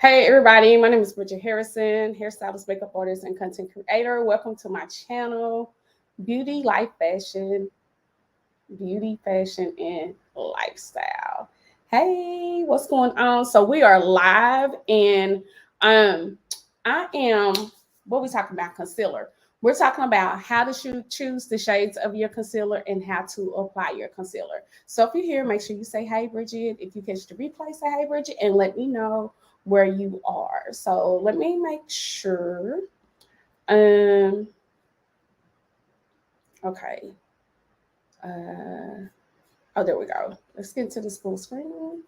Hey everybody, my name is Bridgett Harrison, hairstylist, makeup artist, and content creator. Welcome to my channel, Beauty, Life, Fashion, and Lifestyle. Hey, what's going on? So we are live, and I am what we talking about concealer. We're talking about how to choose the shades of your concealer and how to apply your concealer. So if you're here, make sure you say hey Bridgett. If you catch the replay, say hey Bridgett, and let me know where you are. So let me make sure. Okay. Oh, there we go. Let's get to this full screen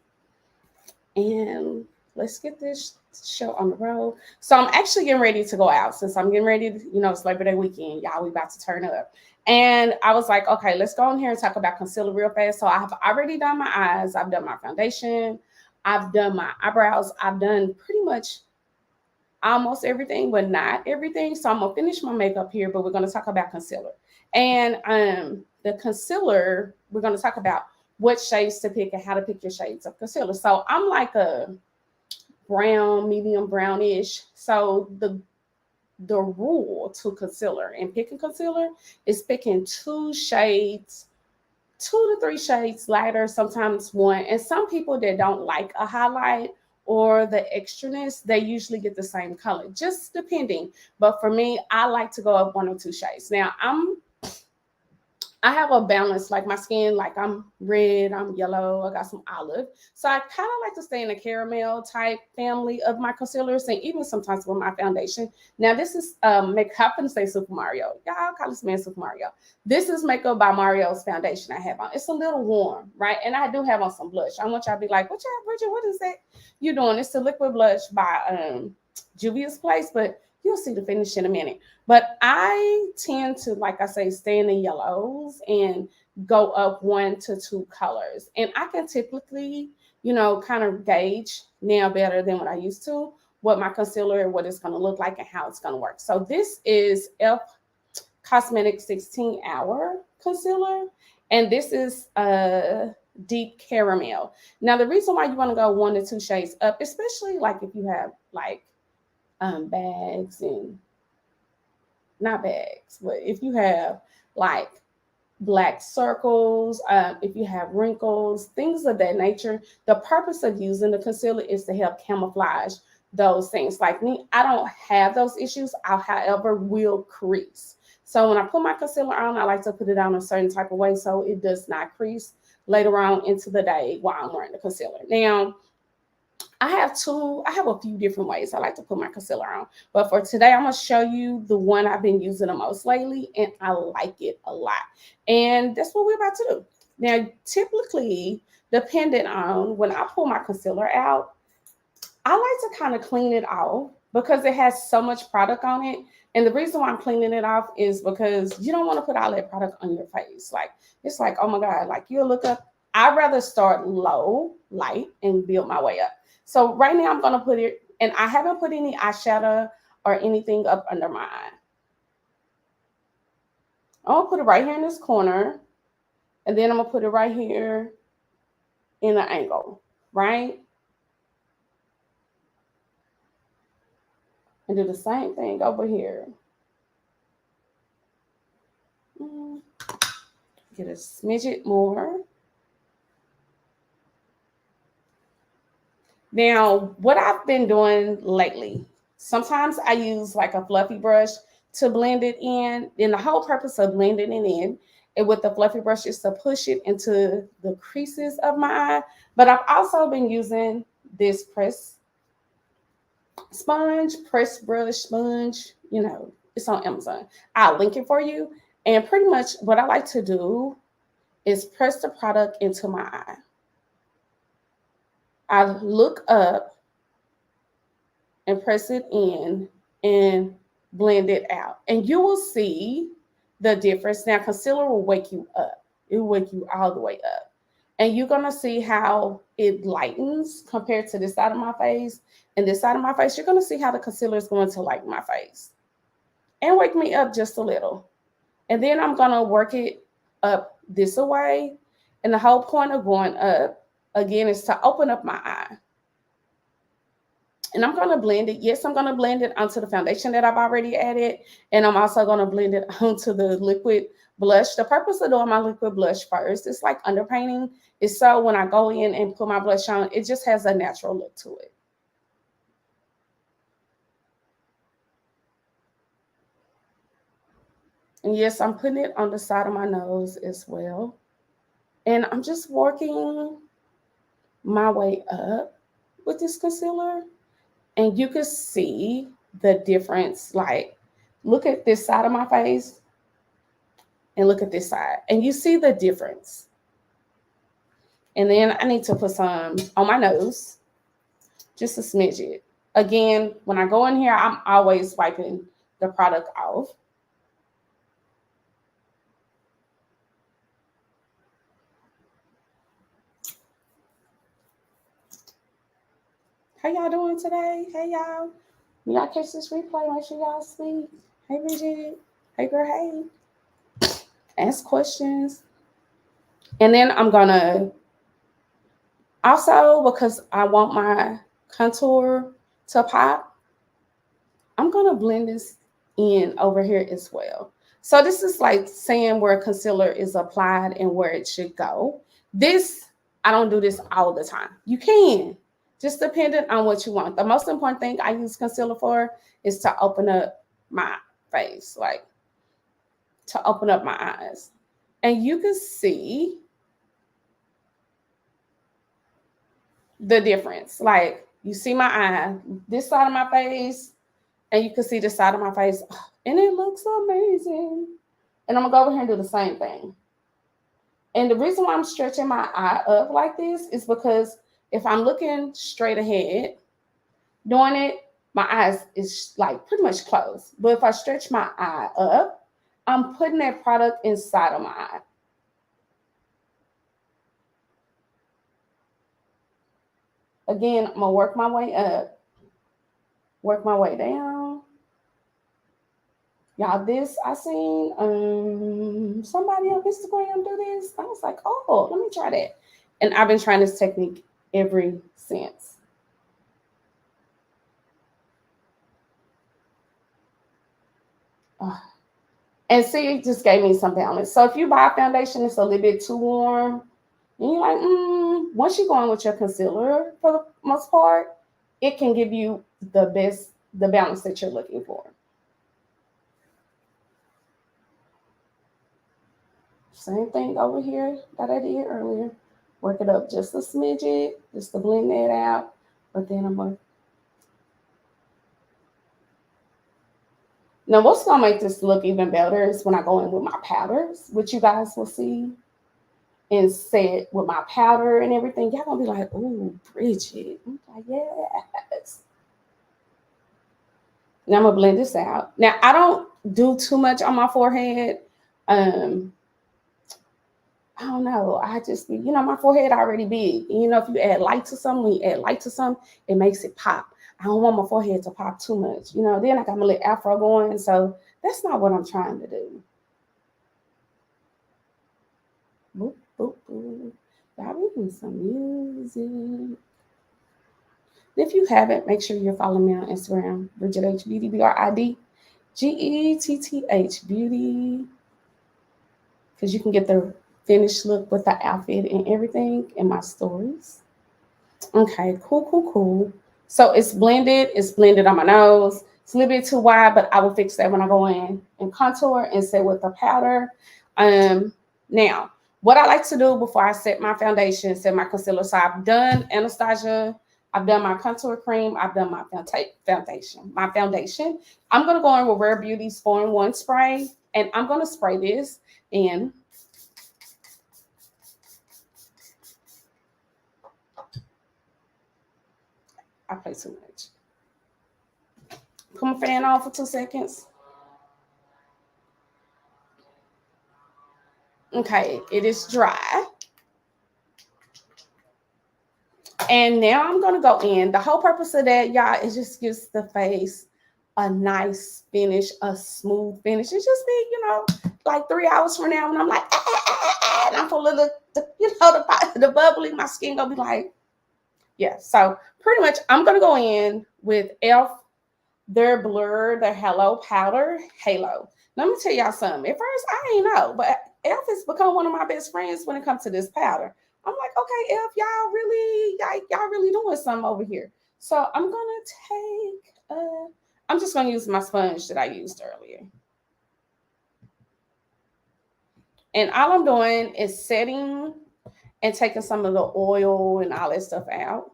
and let's get this show on the road. So I'm actually getting ready to go out since I'm getting ready to, it's Labor Day weekend. Y'all, we about to turn up. And I was like, okay, let's go in here and talk about concealer real fast. So I have already done my eyes. I've done my foundation. I've done my eyebrows. I've done pretty much almost everything, but not everything. So I'm gonna finish my makeup here, but we're gonna talk about concealer. And the concealer, we're gonna talk about what shades to pick and how to pick your shades of concealer. So I'm like a brown, medium brownish. So the rule to concealer and picking concealer is picking two to three shades lighter, sometimes one. And some people that don't like a highlight or the extraness, they usually get the same color, just depending. But for me, I like to go up one or two shades. Now I have a balance, like my skin, like I'm red, I'm yellow, I got some olive. So I kind of like to stay in the caramel type family of my concealers, and even sometimes with my foundation. Now this is makeup and say Super Mario. Y'all call this man Super Mario. This is Makeup by Mario's foundation I have on. It's a little warm, right? And I do have on some blush. I want y'all to be like, what y'all, Bridgett, what is that you doing? It's the liquid blush by Juvia's Place, but you'll see the finish in a minute. But I tend to, like I say, stay in the yellows and go up one to two colors. And I can typically, kind of gauge now better than what I used to, what my concealer and what it's going to look like and how it's going to work. So this is Elf Cosmetics 16-hour concealer. And this is a deep caramel. Now, the reason why you want to go one to two shades up, especially like if you have like bags and not bags, but if you have like black circles, if you have wrinkles, things of that nature, the purpose of using the concealer is to help camouflage those things. Like me, I don't have those issues. I, however, will crease. So when I put my concealer on, I like to put it on a certain type of way so it does not crease later on into the day while I'm wearing the concealer. Now, I have a few different ways I like to put my concealer on. But for today, I'm going to show you the one I've been using the most lately, and I like it a lot. And that's what we're about to do. Now, typically, depending on when I pull my concealer out, I like to kind of clean it off because it has so much product on it. And the reason why I'm cleaning it off is because you don't want to put all that product on your face. Like, it's like, oh my God, like you'll look up. I'd rather start low, light, and build my way up. So right now I'm going to put it, and I haven't put any eyeshadow or anything up under my eye. I'm going to put it right here in this corner, and then I'm going to put it right here in an angle, right? And do the same thing over here. Get a smidget more. Now, what I've been doing lately, sometimes I use like a fluffy brush to blend it in. And the whole purpose of blending it in and with the fluffy brush is to push it into the creases of my eye. But I've also been using this press brush sponge. It's on Amazon. I'll link it for you. And pretty much what I like to do is press the product into my eye. I look up and press it in and blend it out. And you will see the difference. Now, concealer will wake you up. It will wake you all the way up. And you're going to see how it lightens compared to this side of my face. And this side of my face, you're going to see how the concealer is going to lighten my face and wake me up just a little. And then I'm going to work it up this way. And the whole point of going up, again, is to open up my eye. And I'm going to blend it. Yes, I'm going to blend it onto the foundation that I've already added. And I'm also going to blend it onto the liquid blush. The purpose of doing my liquid blush first, it's like underpainting, is so when I go in and put my blush on, it just has a natural look to it. And yes, I'm putting it on the side of my nose as well. And I'm just working my way up with this concealer. And you can see the difference. Like, look at this side of my face and look at this side. And you see the difference. And then I need to put some on my nose, just a smidget. Again, when I go in here, I'm always wiping the product off. How y'all doing today? Hey, y'all. When y'all catch this replay, make sure y'all speak. Hey, Bridgett. Hey, girl, hey. Ask questions. And then I'm going to also, because I want my contour to pop, I'm going to blend this in over here as well. So this is like saying where concealer is applied and where it should go. This, I don't do this all the time. You can, just depending on what you want. The most important thing I use concealer for is to open up my face, like to open up my eyes. And you can see the difference. Like, you see my eye, this side of my face, and you can see this side of my face, and it looks amazing. And I'm gonna go over here and do the same thing. And the reason why I'm stretching my eye up like this is because if I'm looking straight ahead, doing it, my eyes is like pretty much closed. But if I stretch my eye up, I'm putting that product inside of my eye. Again, I'm gonna work my way up, work my way down. Y'all, this I seen somebody on Instagram do this. I was like, oh, let me try that. And I've been trying this technique ever since. And see, it just gave me some balance. So if you buy a foundation that's a little bit too warm, and you're like, once you go on with your concealer for the most part, it can give you the balance that you're looking for. Same thing over here that I did earlier. Work it up just a smidget, just to blend that out. But then I'm going to... Now, what's going to make this look even better is when I go in with my powders, which you guys will see. And set with my powder and everything. Y'all going to be like, ooh, Bridgett. I'm like, yes. Now I'm going to blend this out. Now, I don't do too much on my forehead. I don't know. I just, my forehead already big. And, if you add light to something, it makes it pop. I don't want my forehead to pop too much. Then I got my little afro going. So that's not what I'm trying to do. Boop, boop, boop. Y'all reading some music. If you haven't, make sure you're following me on Instagram, Bridgett H Beauty, BRIDGETTH Beauty, because you can get the finished look with the outfit and everything in my stories. Okay, cool. So it's blended on my nose. It's a little bit too wide, but I will fix that when I go in and contour and set with the powder. Now, what I like to do before I set my foundation, set my concealer, so I've done Anastasia, I've done my contour cream, I've done my foundation. I'm going to go in with Rare Beauty's 4-in-1 spray, and I'm going to spray this in. I play too much. Put my fan on for 2 seconds. Okay, it is dry. And now I'm going to go in. The whole purpose of that, y'all, it just gives the face a nice finish, a smooth finish. It's just be, like 3 hours from now when I'm like, and I'm full of the bubbly, my skin going to be like, Yeah, so pretty much I'm going to go in with their Blur, their Hello Powder Halo. Let me tell y'all something. At first, I ain't know, but Elf has become one of my best friends when it comes to this powder. I'm like, okay, Elf, y'all really doing something over here. So I'm gonna take. I'm just gonna use my sponge that I used earlier, and all I'm doing is setting and taking some of the oil and all that stuff out.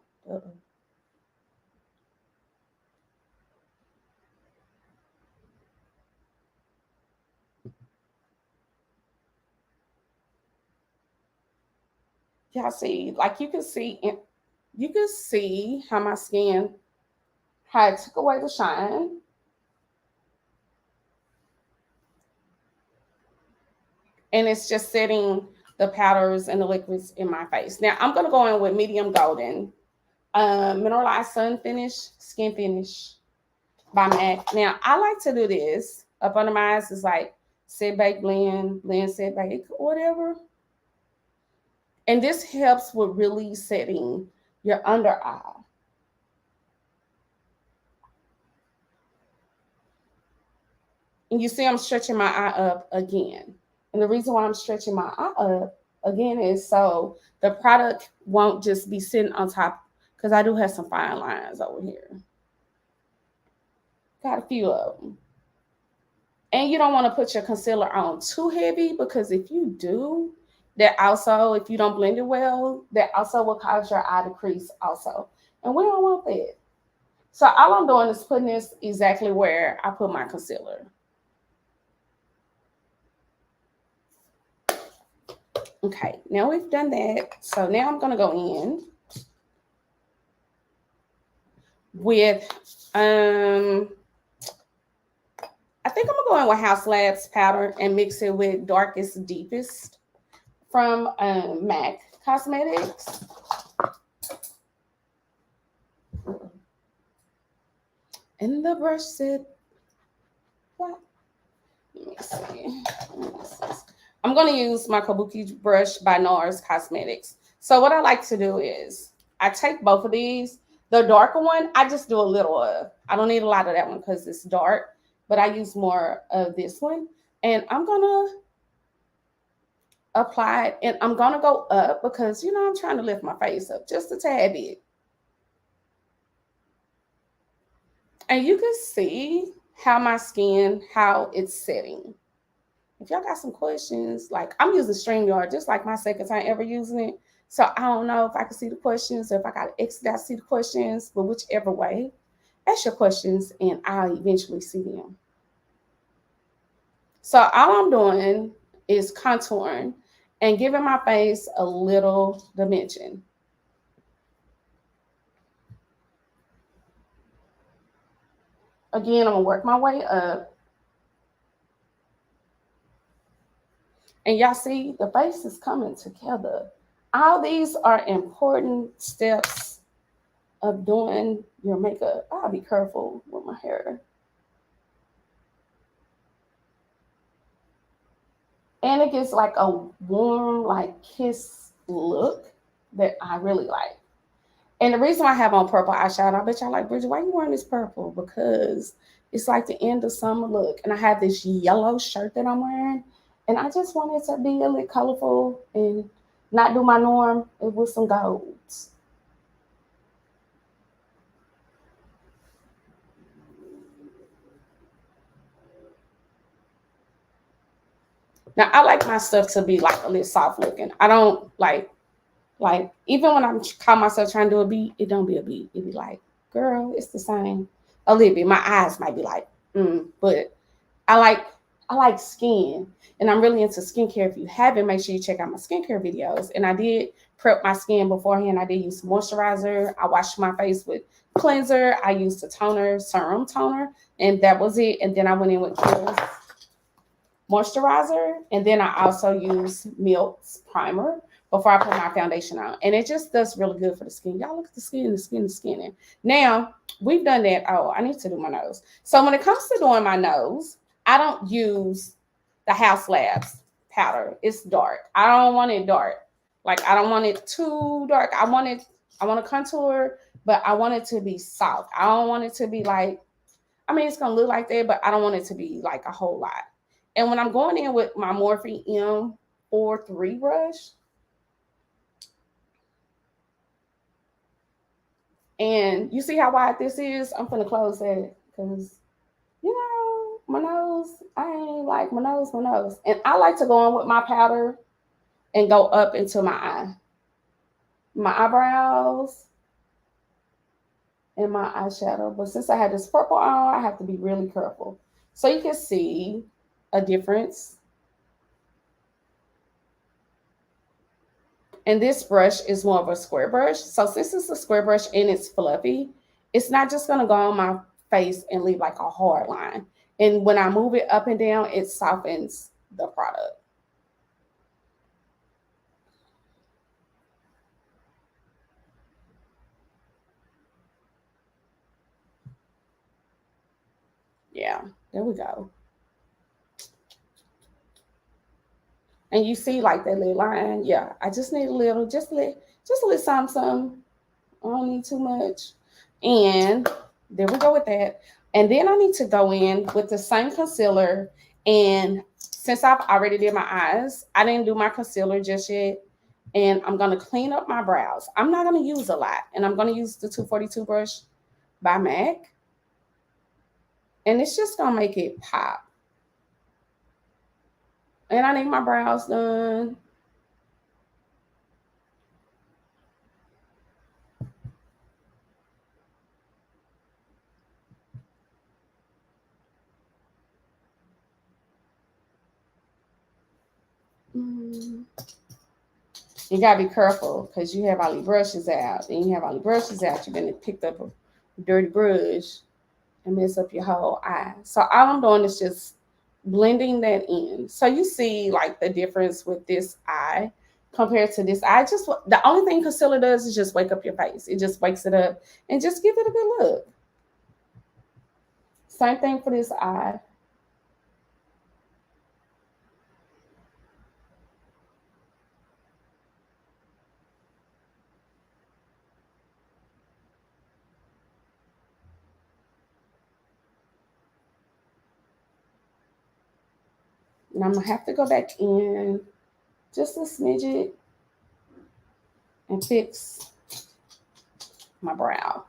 Y'all see, like you can see how my skin, how it took away the shine. And it's just setting the powders and the liquids in my face. Now I'm gonna go in with medium golden, mineralized sun finish, skin finish by MAC. Now I like to do this up under my eyes. It's like set bake blend, blend set bake, whatever. And this helps with really setting your under eye. And you see I'm stretching my eye up again. And the reason why I'm stretching my eye up again is so the product won't just be sitting on top, because I do have some fine lines over here. Got a few of them. And you don't want to put your concealer on too heavy, because if you do, that also, if you don't blend it well, that also will cause your eye to crease also. And we don't want that. So all I'm doing is putting this exactly where I put my concealer. Okay, now we've done that. So now I'm going to go in with, I think I'm going to go in with House Labs powder and mix it with Darkest Deepest from MAC Cosmetics. And the brush said, what? Let me see. I'm going to use my Kabuki brush by NARS Cosmetics. So what I like to do is I take both of these. The darker one, I just do a little of. I don't need a lot of that one because it's dark, but I use more of this one. And I'm going to apply it, and I'm going to go up because, you know, I'm trying to lift my face up just a tad bit. And you can see how my skin, how it's setting. If y'all got some questions, like I'm using StreamYard, just like my second time ever using it. So I don't know if I can see the questions or if I got to exit out to see the questions, but whichever way, ask your questions and I'll eventually see them. So all I'm doing is contouring and giving my face a little dimension. Again, I'm gonna work my way up. And y'all see the face is coming together. All these are important steps of doing your makeup. I'll be careful with my hair. And it gets like a warm, like kiss look that I really like. And the reason I have on purple eyeshadow, I bet y'all like, Bridgett, why are you wearing this purple? Because it's like the end of summer look. And I have this yellow shirt that I'm wearing. And I just wanted to be a little colorful and not do my norm with some golds. Now I like my stuff to be like a little soft looking. I don't like even when I'm call myself trying to do a beat, it don't be a beat. It be like, girl, it's the same. A little bit. My eyes might be like, but I like skin, and I'm really into skincare. If you haven't, make sure you check out my skincare videos. And I did prep my skin beforehand. I did use moisturizer. I washed my face with cleanser. I used a toner, serum toner, and that was it. And then I went in with moisturizer, and then I also use Milk's primer before I put my foundation on. And it just does really good for the skin. Y'all look at the skin, the skin, the skin. And now we've done that. Oh, I need to do my nose. So when it comes to doing my nose, I don't use the House Labs powder. It's dark. I don't want it dark. Like, I don't want it too dark. I want it I want to contour, but I want it to be soft. I don't want it to be like, I mean, it's going to look like that, but I don't want it to be like a whole lot. And when I'm going in with my Morphe M43 brush, and you see how wide this is? I'm going to close that because, you know, my nose, I ain't like my nose. And I like to go on with my powder and go up into my eyebrows, and my eyeshadow. But since I had this purple on, I have to be really careful. So you can see a difference. And this brush is more of a square brush. So since it's a square brush and it's fluffy, it's not just going to go on my face and leave like a hard line. And when I move it up and down, it softens the product. Yeah, there we go. And you see like that little line. Yeah, I just need a little, just a little something. I don't need too much. And there we go with that. And then I need to go in with the same concealer. And since I've already did my eyes, I didn't do my concealer just yet. And I'm going to clean up my brows. I'm not going to use a lot. And I'm going to use the 242 brush by MAC. And it's just going to make it pop. And I need my brows done. You gotta be careful because you have all your brushes out. And you have all your brushes out. You're gonna pick up a dirty brush and mess up your whole eye. So all I'm doing is just blending that in. So you see like the difference with this eye compared to this eye. Just the only thing concealer does is just wake up your face. It just wakes it up and just give it a good look. Same thing for this eye. And I'm gonna have to go back in just a smidget and fix my brow.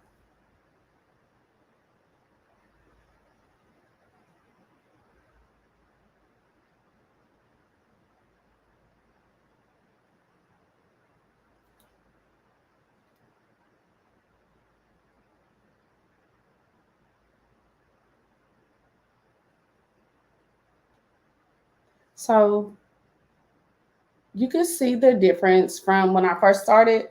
So you can see the difference from when I first started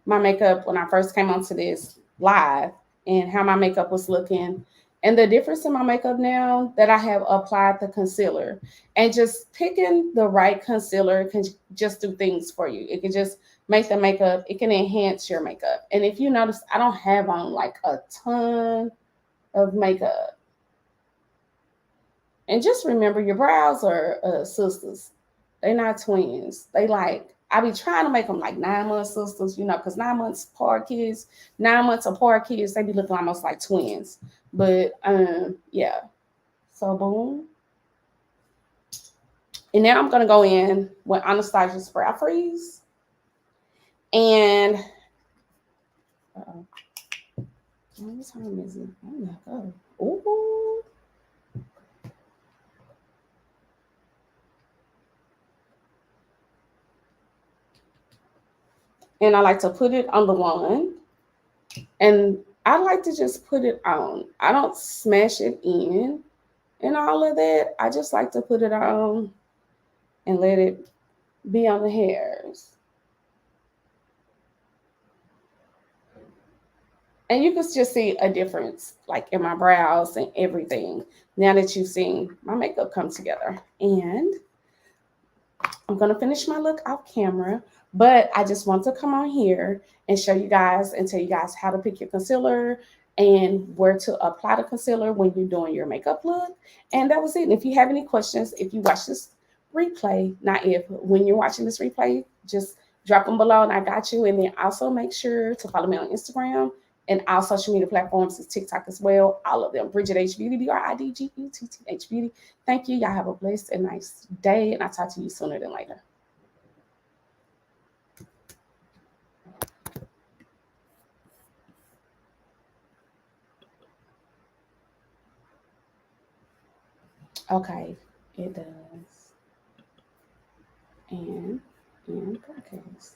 my makeup, when I first came onto this live, and how my makeup was looking. And the difference in my makeup now that I have applied the concealer, and just picking the right concealer can just do things for you. It can just make the makeup, it can enhance your makeup. And if you notice, I don't have on like a ton of makeup. And just remember, your brows are sisters. They're not twins. They like, I be trying to make them like 9-month sisters, you know, because 9 months apart kids, 9 months apart kids, they be looking almost like twins. But yeah. So boom. And now I'm gonna go in with Anastasia's Brow Freeze. And what time is it? Oh my god. Ooh. And I like to put it on the wand. And I like to just put it on. I don't smash it in and all of that. I just like to put it on and let it be on the hairs. And you can just see a difference like in my brows and everything now that you've seen my makeup come together. And I'm going to finish my look off camera, but I just want to come on here and show you guys and tell you guys how to pick your concealer and where to apply the concealer when you're doing your makeup look. And that was it. And if you have any questions, if you watch this replay, not if, when you're watching this replay, just drop them below and I got you. And then also make sure to follow me on Instagram and all social media platforms is TikTok as well. All of them. Bridgett H Beauty, BRIDGETTH Beauty. Thank you. Y'all have a blessed and nice day. And I'll talk to you sooner than later. Okay, it does. And in podcast.